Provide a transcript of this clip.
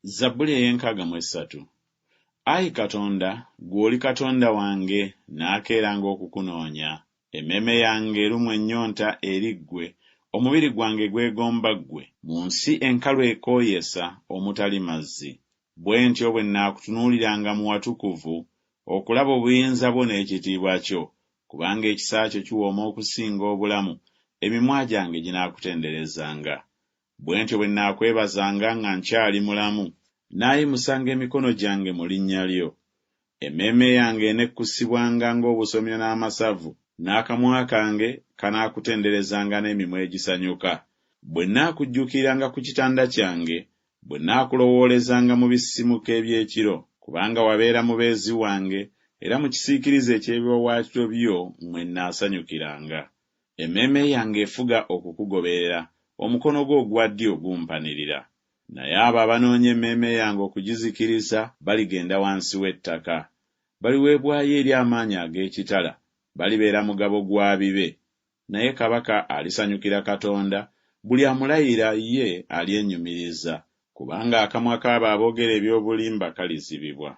Zabbuli ey'enkaaga mu esatu. Ayi Katonda, gw'oli Katonda wange, naakeeranga okukunoonya. Emmeeme yange erumwa ennyonta eri ggwe, omubiri gwange gwegomba ggwe, mu nsi enkalu ekooyesa omutali mazzi. Bwe ntyo bwe nnaakutunuuliranga mu watukuvu, okulaba obuyinza bwo n'ekitiibwa kyo, kubanga ekisa kyo kiwooma okusinga obulamu, emimwa gyange ginaakutenderezanga. Bwe ntyo bwe nnaakwebazanga nga nkyali mulamu, naayimusanga emikono gyange mu linnya lyo. Emmeeme yange enekkusibwanga ng'obusomyo n'amasavu, n'akamwa kange kanaakutenderezanga n'emimwa egisanyuka. Bwe nnaakujjukiranga ku kitanda kyange, bwe nnaakulowoolezanga mu bisimuka eby'ekiro, kubanga wabeera mubeezi wange, era mu kisiikirize eky'ebiwaawaatiro byo mwe nnaasanyukiranga. Emmeeme yange efuga okukugoberera, omukono gwo ogwa ddyo gumpanirira. Naye abo abanoonya emmeeme yange okugizikiriza baligenda wansi w'ettaka. Baliweebwayo eri amaanyi ag'ekitala, balibeera mugabo gwa bibe. Naye kabaka alisanyukira Katonda, buli amulayira ye alyenyumiriza, kubanga akamwa k'abo aboogera eby'obulimba kalizibibwa.